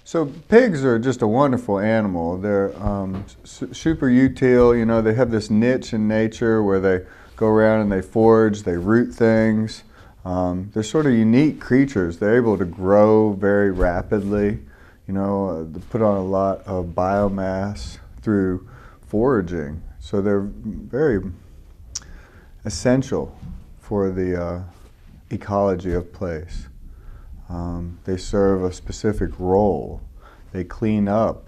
So pigs are just a wonderful animal. They're super util. You know, they have this niche in nature where they go around and they forage, they root things. They're sort of unique creatures. They're able to grow very rapidly. You know, they put on a lot of biomass through foraging. So they're very essential for the ecology of place. They serve a specific role. They clean up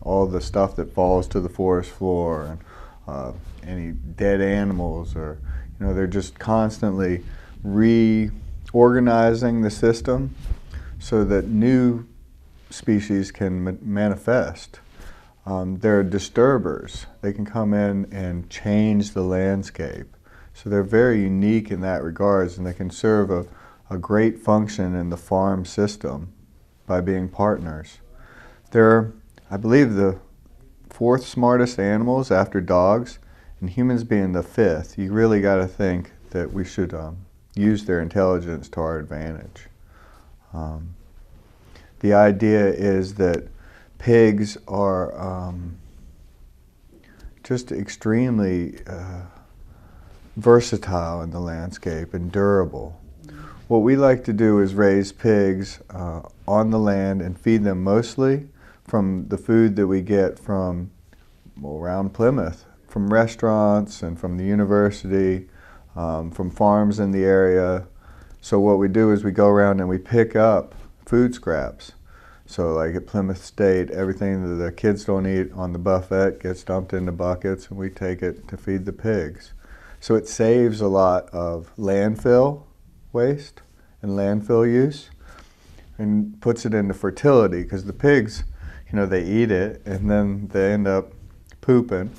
all the stuff that falls to the forest floor and any dead animals, or they're just constantly reorganizing the system so that new species can manifest. They're disturbers. They can come in and change the landscape. So they're very unique in that regards, and they can serve a great function in the farm system by being partners. They're, I believe, the fourth smartest animals after dogs, and humans being the fifth. You really got to think that we should use their intelligence to our advantage. The idea is that pigs are just extremely versatile in the landscape and durable. What we like to do is raise pigs on the land and feed them mostly from the food that we get from around Plymouth, from restaurants and from the university, from farms in the area. So what we do is we go around and we pick up food scraps. So like at Plymouth State, everything that the kids don't eat on the buffet gets dumped into buckets, and we take it to feed the pigs. So it saves a lot of landfill waste and landfill use, and puts it into fertility, because the pigs, they eat it and then they end up pooping,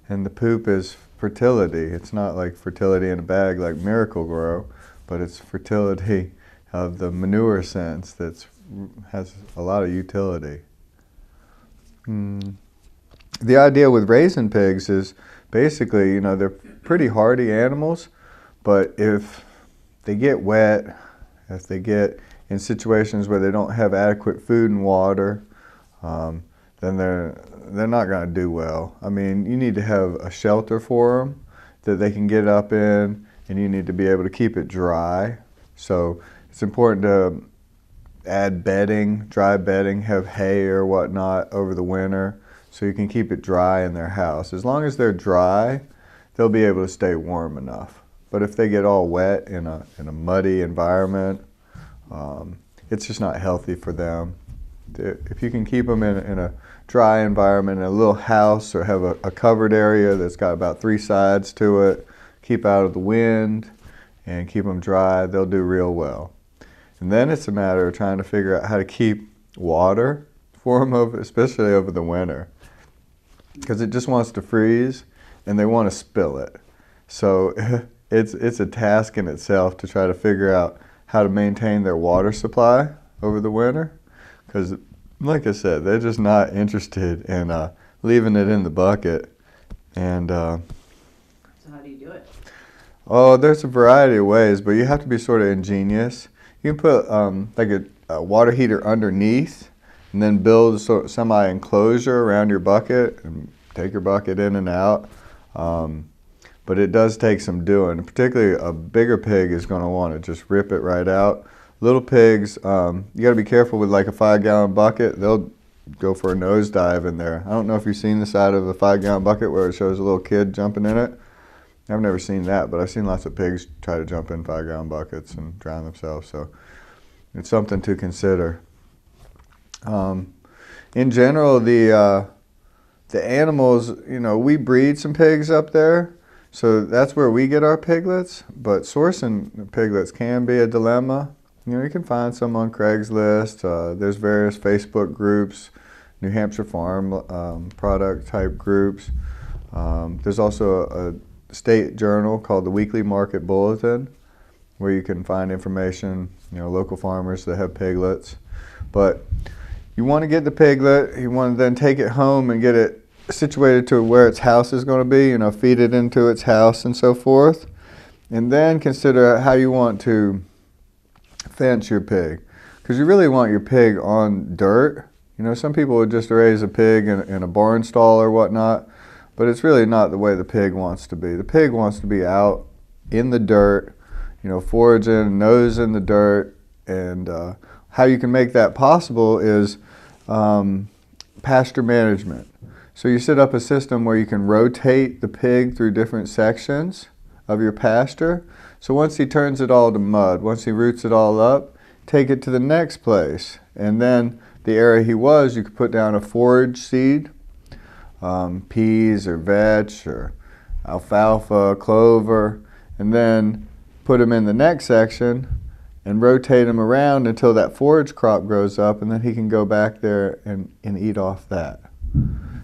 and the poop is fertility. It's not like fertility in a bag like Miracle-Gro, but it's fertility of the manure sense that has a lot of utility. The idea with raising pigs is basically, they're pretty hardy animals, but if they get wet, if they get in situations where they don't have adequate food and water, then they're not going to do well. I mean, you need to have a shelter for them that they can get up in, and you need to be able to keep it dry. So it's important to add bedding, dry bedding, have hay or whatnot over the winter so you can keep it dry in their house. As long as they're dry, they'll be able to stay warm enough. But if they get all wet in a muddy environment, it's just not healthy for them. If you can keep them in a dry environment, in a little house, or have a covered area that's got about 3 sides to it, keep out of the wind and keep them dry, they'll do real well. And then it's a matter of trying to figure out how to keep water for them, especially over the winter, because it just wants to freeze and they want to spill it. So it's a task in itself to try to figure out how to maintain their water supply over the winter, because like I said, they're just not interested in leaving it in the bucket. And so how do you do it? Oh, there's a variety of ways, but you have to be sort of ingenious. You can put like a water heater underneath, and then build a sort of semi-enclosure around your bucket and take your bucket in and out. But it does take some doing. Particularly a bigger pig is going to want to just rip it right out. Little pigs, you got to be careful with like a 5-gallon bucket. They'll go for a nosedive in there. I don't know if you've seen the side of a 5-gallon bucket where it shows a little kid jumping in it. I've never seen that, but I've seen lots of pigs try to jump in 5-gallon buckets and drown themselves. So it's something to consider. In general, the animals, we breed some pigs up there. So that's where we get our piglets, but sourcing piglets can be a dilemma. You can find some on Craigslist. There's various Facebook groups, New Hampshire farm product type groups. There's also a state journal called the Weekly Market Bulletin, where you can find information, local farmers that have piglets. But you want to get the piglet, you want to then take it home and get it situated to where its house is going to be, feed it into its house and so forth. And then consider how you want to fence your pig. Because you really want your pig on dirt You know, some people would just raise a pig in a barn stall or whatnot, but it's really not the way the pig wants to be. The pig wants to be out in the dirt, you know, foraging, nose in the dirt, and how you can make that possible is pasture management. So you set up a system where you can rotate the pig through different sections of your pasture. So once he turns it all to mud, once he roots it all up, take it to the next place. And then the area he was, you could put down a forage seed, peas or vetch or alfalfa, clover, and then put him in the next section and rotate him around until that forage crop grows up, and then he can go back there and eat off that.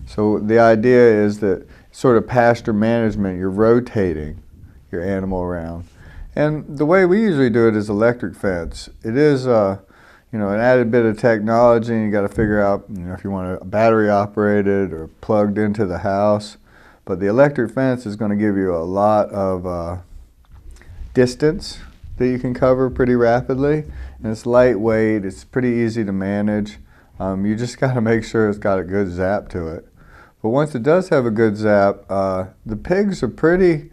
So the idea is that sort of pasture management, you're rotating your animal around. And the way we usually do it is electric fence. It is you know, an added bit of technology, and you got to figure out, you know, if you want it battery operated or plugged into the house. But the electric fence is going to give you a lot of distance that you can cover pretty rapidly, and it's lightweight. It's pretty easy to manage. You just got to make sure it's got a good zap to it. But once it does have a good zap, the pigs are pretty,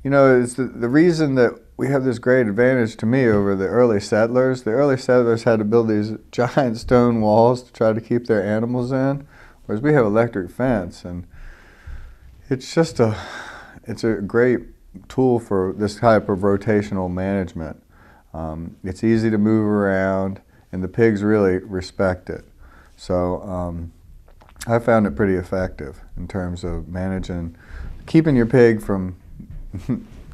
you know, it's the reason that we have this great advantage to me over the early settlers. The early settlers had to build these giant stone walls to try to keep their animals in, whereas we have electric fence, and it's just it's a great tool for this type of rotational management. It's easy to move around, and the pigs really respect it. So I found it pretty effective in terms of managing, keeping your pig from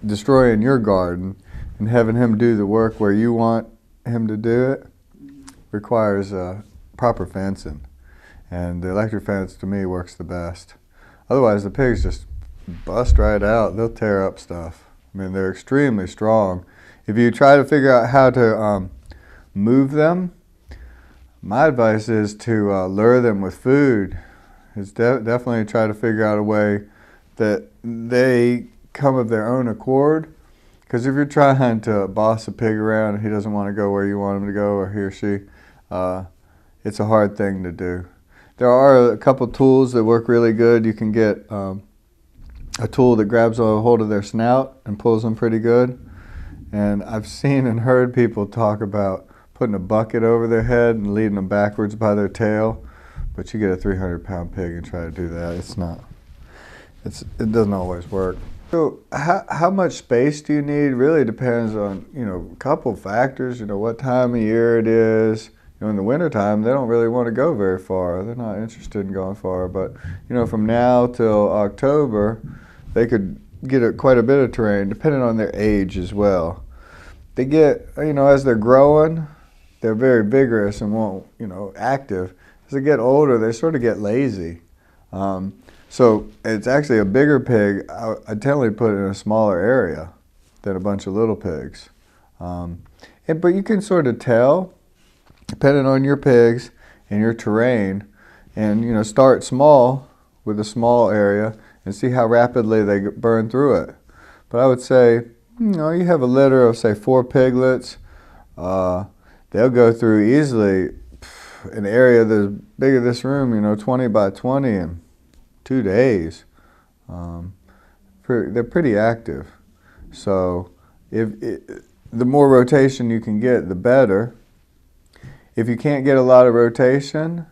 destroying your garden, and having him do the work where you want him to do it requires proper fencing. And the electric fence, to me, works the best. Otherwise, the pigs just bust right out. They'll tear up stuff. I mean, they're extremely strong. If you try to figure out how to move them, my advice is to lure them with food. Is definitely try to figure out a way that they come of their own accord. Because if you're trying to boss a pig around and he doesn't want to go where you want him to go, or he or she, it's a hard thing to do. There are a couple tools that work really good. You can get a tool that grabs a hold of their snout and pulls them pretty good. And I've seen and heard people talk about putting a bucket over their head and leading them backwards by their tail. But you get a 300-pound pig and try to do that. It doesn't always work. So how much space do you need really depends on, you know, a couple factors. You know, what time of year it is. You know, in the wintertime, they don't really want to go very far. They're not interested in going far. But, you know, from now till October, they could get quite a bit of terrain, depending on their age as well. They get, you know, as they're growing, they're very vigorous and won't, you know, active. As they get older, they sort of get lazy. So it's actually a bigger pig. I tend to put it in a smaller area than a bunch of little pigs. But you can sort of tell, depending on your pigs and your terrain, and, you know, start small with a small area and see how rapidly they burn through it. But I would say, you know, you have a litter of, say, 4 piglets. They'll go through easily an area that's big as this room, you know, 20 by 20 in 2 days. They're pretty active. So the more rotation you can get, the better. If you can't get a lot of rotation,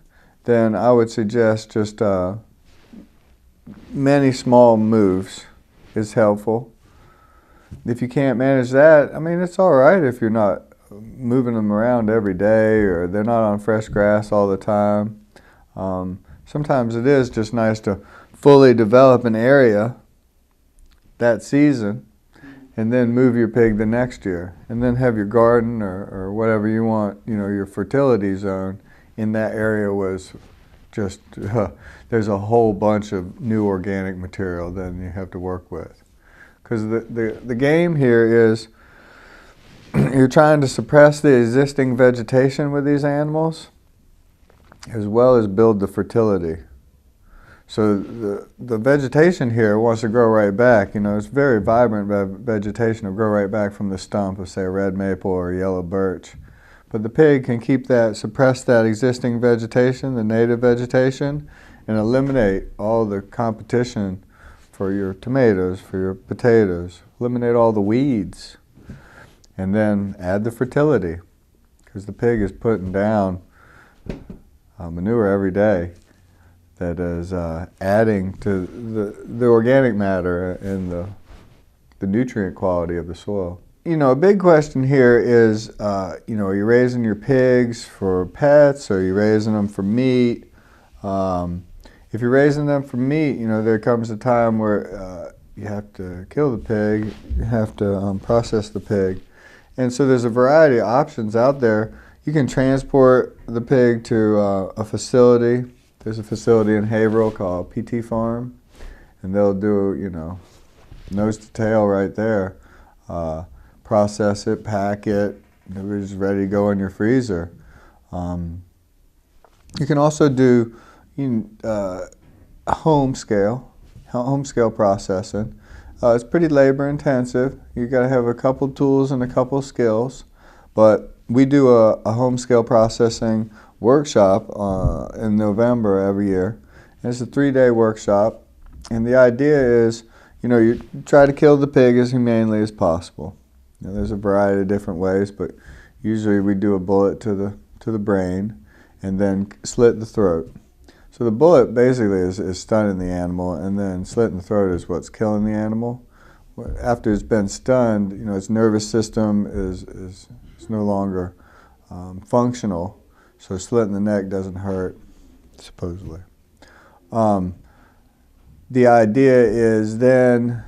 then I would suggest just many small moves is helpful. If you can't manage that, I mean, it's all right if you're not moving them around every day or they're not on fresh grass all the time. Sometimes it is just nice to fully develop an area that season and then move your pig the next year, and then have your garden or whatever you want, you know, your fertility zone in that area was just, there's a whole bunch of new organic material then you have to work with. Because the game here is you're trying to suppress the existing vegetation with these animals as well as build the fertility. So the vegetation here wants to grow right back. You know, it's very vibrant vegetation. It'll grow right back from the stump of, say, a red maple or a yellow birch. But the pig can suppress that existing vegetation, the native vegetation, and eliminate all the competition for your tomatoes, for your potatoes, eliminate all the weeds, and then add the fertility, because the pig is putting down manure every day that is adding to the organic matter and the nutrient quality of the soil. You know, a big question here is, are you raising your pigs for pets, or are you raising them for meat? If you're raising them for meat, there comes a time where you have to kill the pig, you have to process the pig. And so there's a variety of options out there. You can transport the pig to a facility. There's a facility in Haverhill called PT Farm, and they'll do, nose to tail right there. Process it, pack it, it's ready to go in your freezer. You can also do home scale processing. It's pretty labor intensive. You got to have a couple tools and a couple skills, but we do a home scale processing workshop in November every year. And it's a 3-day workshop, and the idea is, you try to kill the pig as humanely as possible. There's a variety of different ways, but usually we do a bullet to the brain and then slit the throat. So the bullet basically is stunning the animal, and then slitting the throat is what's killing the animal. After it's been stunned, its nervous system is no longer functional, so slitting the neck doesn't hurt, supposedly. The idea is then,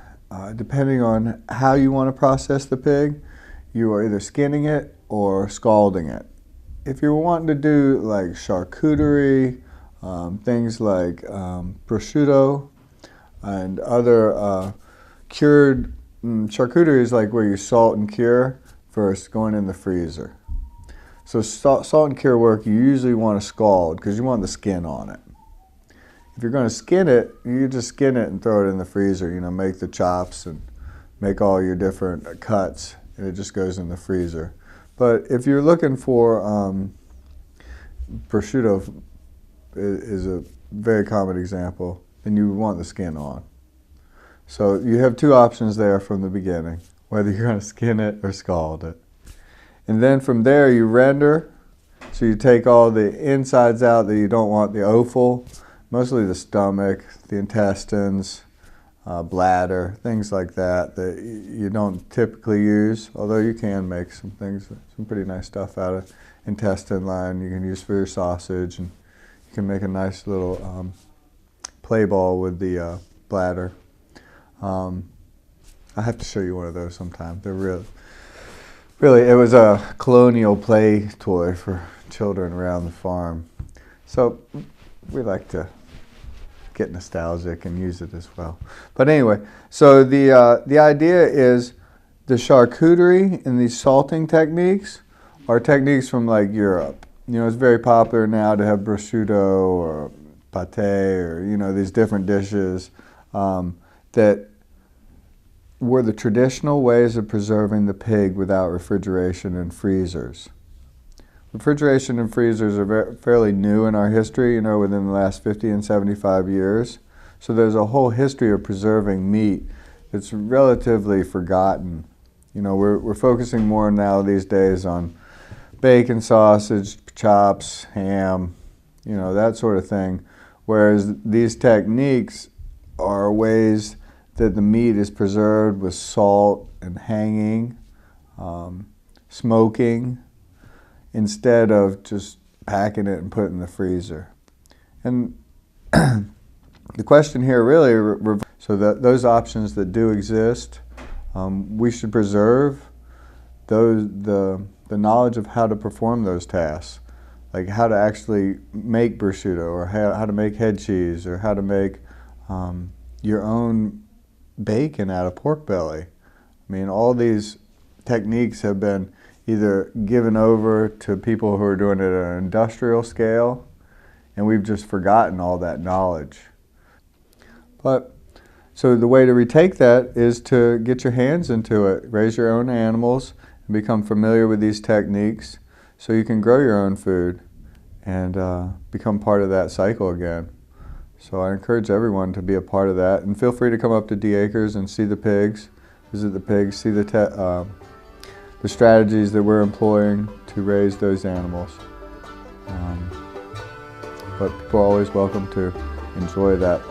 depending on how you want to process the pig, you are either skinning it or scalding it. If you're wanting to do like charcuterie, things like prosciutto and other cured charcuterie is like where you salt and cure first, going in the freezer. So salt and cure work, you usually want to scald because you want the skin on it. If you're going to skin it, you just skin it and throw it in the freezer. Make the chops and make all your different cuts, and it just goes in the freezer. But if you're looking for prosciutto is a very common example, then you want the skin on. So you have two options there from the beginning, whether you're going to skin it or scald it. And then from there you render, so you take all the insides out that you don't want, the offal, mostly the stomach, the intestines, bladder, things like that you don't typically use, although you can make some pretty nice stuff out of intestine line you can use for your sausage, and you can make a nice little play ball with the bladder. I have to show you one of those sometime. They're really, it was a colonial play toy for children around the farm. So we like to get nostalgic and use it as well. But anyway, so the idea is the charcuterie and these salting techniques are techniques from like Europe. It's very popular now to have prosciutto or pate or these different dishes that were the traditional ways of preserving the pig without refrigeration and freezers. Refrigeration and freezers are fairly new in our history, within the last 50 and 75 years. So there's a whole history of preserving meat that's relatively forgotten. We're focusing more now these days on bacon, sausage, chops, ham, that sort of thing. Whereas these techniques are ways that the meat is preserved with salt and hanging, smoking, instead of just packing it and putting it in the freezer. And the question here really, so that those options that do exist, we should preserve the knowledge of how to perform those tasks, like how to actually make prosciutto, or how to make head cheese, or how to make your own bacon out of pork belly. All these techniques have been either given over to people who are doing it at an industrial scale, and we've just forgotten all that knowledge. But so the way to retake that is to get your hands into it, raise your own animals, and become familiar with these techniques so you can grow your own food and become part of that cycle again. So I encourage everyone to be a part of that, and feel free to come up to D Acres and see the pigs, visit the pigs, see the strategies that we're employing to raise those animals. But people are always welcome to enjoy that